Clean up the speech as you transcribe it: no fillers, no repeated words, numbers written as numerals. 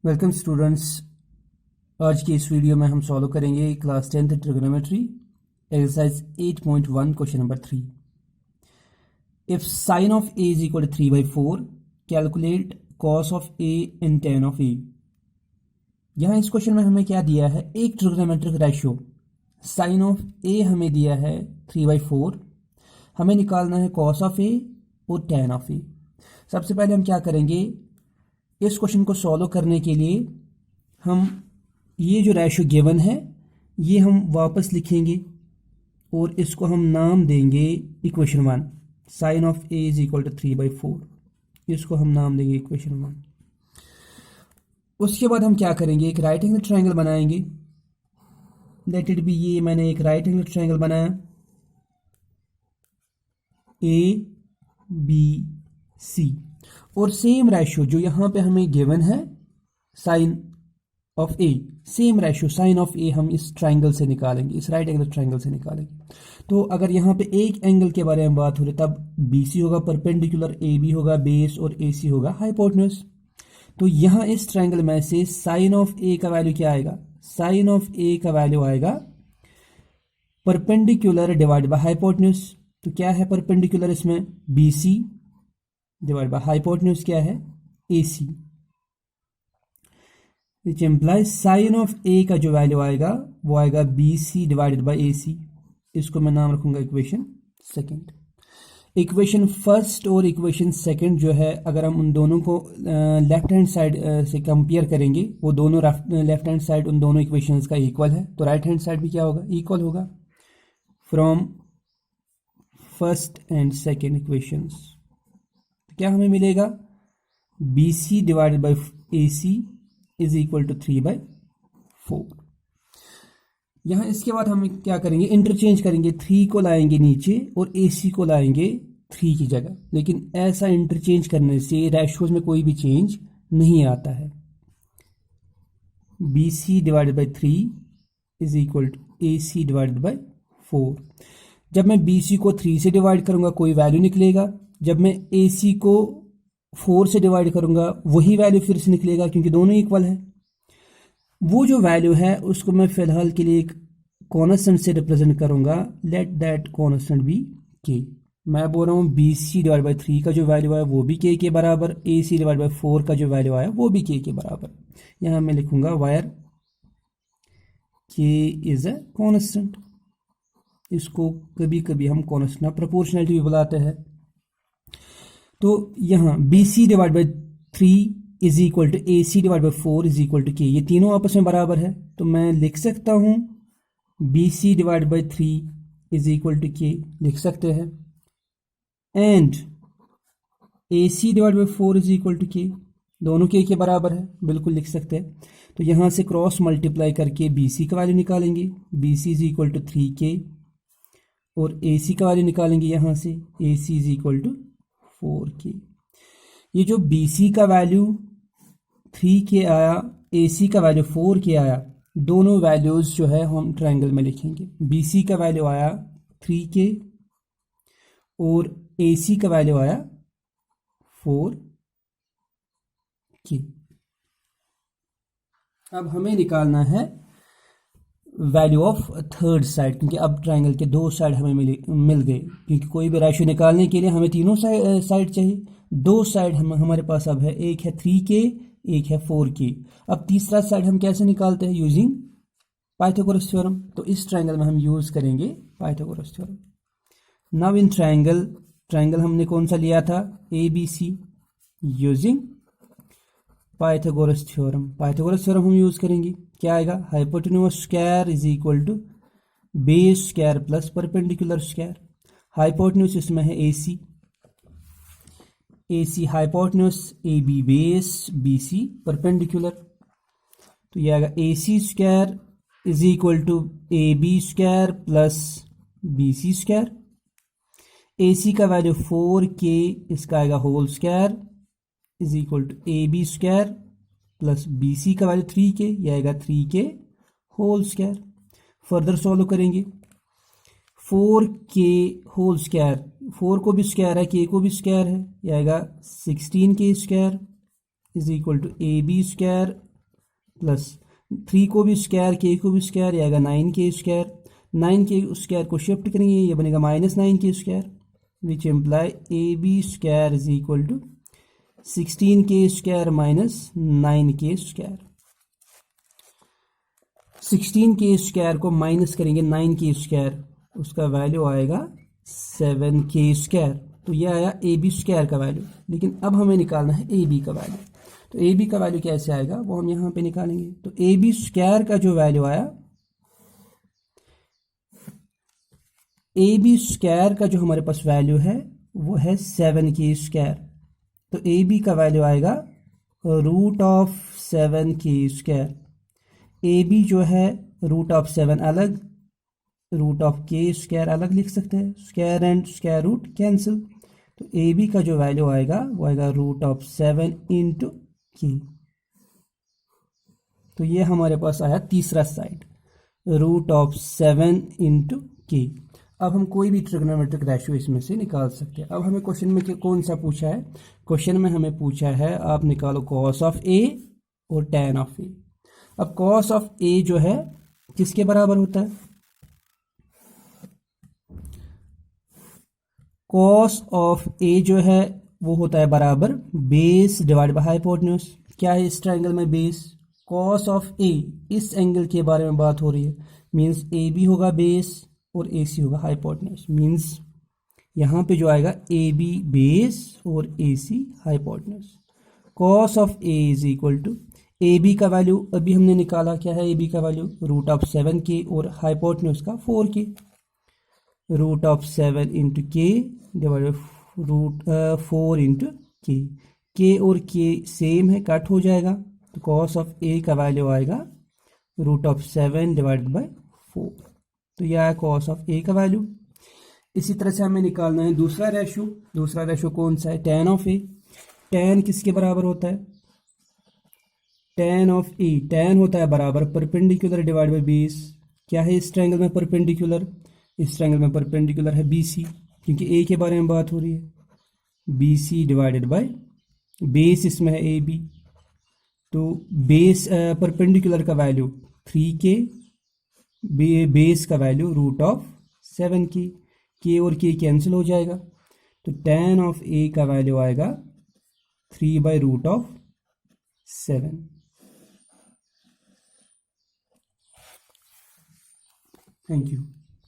Welcome students. आज की इस वीडियो में हम सॉल्व करेंगे class 10th trigonometry exercise 8.1 question number 3। If sine of A is equal to 3/4 calculate cos of A in tan of A. यहाँ इस question में हमें क्या दिया है, एक trigonometric ratio sine of A हमें दिया है 3/4। हमें निकालना है कॉस ऑफ ए और tan ऑफ ए। सबसे पहले हम क्या करेंगे, इस क्वेश्चन को सॉल्व करने के लिए हम ये जो रेशियो गिवन है ये हम वापस लिखेंगे और इसको हम नाम देंगे equation 1। Sine of A is equal to 3/4, इसको हम नाम देंगे इक्वेशन 1। उसके बाद हम क्या करेंगे, एक राइट एंगल ट्रायंगल बनाएंगे। लेट इट बी, ये मैंने एक राइट एंगल ट्रायंगल बनाया ए बी सी, और सेम रेशियो जो यहाँ पे हमें गिवन है sine of A, same ratio sine of A हम इस ट्रायंगल से निकालेंगे, इस राइट एंगल ट्रायंगल से निकालेंगे। तो अगर यहाँ पे एक एंगल के बारे में बात हो रही तब BC होगा परपेंडिकुलर, AB होगा बेस और AC होगा हाइपोटेन्यूज। तो यहाँ इस ट्रायंगल में से साइन ऑफ ए का वैल्यू क्या आएगा, साइन ऑफ ए का वैल्यू आएगा परपेंडिकुलर डिवाइड बाय हाइपोटेन्यूज। तो क्या है परपेंडिकुलर इसमें, BC डिवाइड बाय हाइपोटेन्यूज क्या है AC, which implies sine of A का जो वैल्यू आएगा वो आएगा BC डिवाइडेड बाय AC। इसको मैं नाम रखूंगा इक्वेशन सेकंड। इक्वेशन फर्स्ट और इक्वेशन सेकंड जो है, अगर हम उन दोनों को लेफ्ट हैंड साइड से कंपेयर करेंगे, वो दोनों लेफ्ट हैंड साइड उन दोनों इक्वेशंस का इक्वल है, तो राइट हैंड साइड भी क्या होगा, इक्वल होगा from first and second equations. क्या हमें मिलेगा, BC divided by AC is equal to 3/4। यहां इसके बाद हम क्या करेंगे, इंटरचेंज करेंगे, 3 को लाएंगे नीचे और AC को लाएंगे 3 की जगह। लेकिन ऐसा इंटरचेंज करने से रेशियोज में कोई भी चेंज नहीं आता है। BC divided by 3 is equal to AC divided by 4। जब मैं BC को 3 से डिवाइड करूंगा कोई वैल्यू निकलेगा, जब मैं AC को 4 से डिवाइड करूंगा वही वैल्यू फिर से निकलेगा, क्योंकि दोनों इक्वल है। वो जो वैल्यू है उसको मैं फिलहाल के लिए एक कॉन्स्टेंट से रिप्रेजेंट करूंगा, let that constant be k। मैं बोल रहा हूँ BC डिवाइड बाय 3 का जो वैल्यू आया वो भी k के बराबर, AC डिवाइड बाय 4 का जो वैल्यू आया वो भी k के बराबर। यहां मैं लिखूंगा wire k is a constant. इसको कभी कभी हम कॉन्स्टेंट प्रोपोर्शनलिटी भी बुलाते हैं। तो यहाँ BC divide by 3 is equal to AC divide by 4 is equal to k, ये तीनों आपस में बराबर है। तो मैं लिख सकता हूँ BC divide by 3 is equal to k, लिख सकते हैं, and AC divide by 4 is equal to k, दोनों k के बराबर है, बिल्कुल लिख सकते हैं। तो यहाँ से क्रॉस मल्टीप्लाई करके BC का वैल्यू निकालेंगे, BC is equal to 3k, और AC का वैल्यू निकालेंगे यहाँ से, AC is equal to 4k। ये जो BC का वैल्यू 3k आया, AC का वैल्यू 4k आया, दोनों वैल्यूज जो है हम ट्रायंगल में लिखेंगे। BC का वैल्यू आया 3k और AC का वैल्यू आया 4k। अब हमें निकालना है वैल्यू ऑफ थर्ड साइड, क्योंकि अब ट्रायंगल के दो साइड हमें मिल गए, क्योंकि कोई भी रेशियो निकालने के लिए हमें तीनों साइड चाहिए। दो साइड हमारे पास अब है, एक है 3k, एक है 4k। अब तीसरा साइड हम कैसे निकालते हैं, यूजिंग पाइथागोरस थ्योरम। तो इस ट्रायंगल में हम यूज करेंगे Pythagoras theorem. Now in triangle हमने कौन सा लिया था, ABC, using Pythagoras theorem. Pythagoras theorem हम यूज करेंगे, क्या आएगा, hypotenuse square is equal to base square plus perpendicular square. Hypotenuse इसमें है AC hypotenuse, AB base, BC perpendicular. तो ये आएगा AC square is equal to AB square plus BC square. AC का वैल्यू 4k, इसका आएगा whole square is equal to AB square plus BC का value 3k, ये आएगा 3k whole square. Further solve करेंगे, 4k होल स्क्वायर, 4 को भी square है, k को भी स्क्वायर है, ये आएगा 16k square is equal to AB square plus 3 को भी स्क्वायर, के को भी स्क्वायर, ये आएगा 9 के स्क्वायर। 9 के स्क्वायर को शिफ्ट करेंगे, ये बनेगा -9 के square, which implies A B square is equal to 16 के स्क्वायर माइनस 9 के स्क्वायर। 16 के स्क्वायर को माइनस करेंगे 9 के स्क्वायर, उसका वैल्यू आएगा 7 के स्क्वायर। तो ये आया ए बी स्क्वायर का वैल्यू। लेकिन अब हमें निकालना है ए बी का वैल्यू। तो ए बी का वैल्यू कैसे आएगा वो हम यहाँ पे निकालेंगे। तो ए बी स्क्वायर का जो वैल्यू आया, ए बी स्क्वायर का जो हमारे पास वैल्यू है वो है 7 के स्क्वायर। तो ए बी का वैल्यू आएगा रूट ऑफ 7 के स्क्वायर। ए बी जो है रूट ऑफ 7 अलग, रूट ऑफ के स्क्वायर अलग लिख सकते हैं, square and square root cancel. तो ए बी का जो वैल्यू आएगा वो आएगा रूट ऑफ 7 इंटू के। तो ये हमारे पास आया तीसरा साइड, रूट ऑफ 7 इंटू के। अब हम कोई भी ट्रिग्नोमेट्रिक रेशियो इसमें से निकाल सकते हैं। अब हमें क्वेश्चन में कौन सा पूछा है? क्वेश्चन में हमें पूछा है आप निकालो कॉस ऑफ ए और टैन ऑफ ए। अब कॉस ऑफ ए जो है किसके बराबर होता है? कॉस ऑफ ए जो है वो होता है बराबर बेस डिवाइड बाय हाइपोटेन्यूज। क्या है इस ट्रायंगल में बेस? कॉस ऑफ ए, इस एंगल के बारे में बात हो रही है, मींस ए बी होगा बेस और ए सी होगा हाइपोटेन्यूज। मींस यहाँ पे जो आएगा ए बी बेस और A C hypotenuse. Cos of A is equal to A B का वैल्यू अभी हमने निकाला, क्या है ए बी का वैल्यू? रूट ऑफ 7 के और हाइपोटेन्यूज का 4 k. Root of 7 into k divide root 4 into k और के सेम है, कट हो जाएगा। तो कॉस ऑफ ए का वैल्यू आएगा रूट ऑफ 7 डिवाइडेड बाय 4। तो यह है कॉस ऑफ ए का वैल्यू। इसी तरह से हमें निकालना है दूसरा रेशो। दूसरा रेशो कौन सा है? Tan of A. टैन किसके बराबर होता है? टैन ऑफ ए, टैन होता है बराबर परपेंडिकुलर डिवाइड बाय बेस। क्या है इस ट्रायंगल में परपेंडिकुलर? इस ट्रायंगल में परपेंडिकुलर है बी सी, क्योंकि ए के बारे में बात हो रही है। B C divided by base, इसमें है ए बी। तो बेस परपेंडिकुलर का वैल्यू 3 के, बेस का वैल्यू रूट ऑफ 7 के और के कैंसिल हो जाएगा। तो टैन ऑफ ए का वैल्यू आएगा 3 by root of 7। Thank you.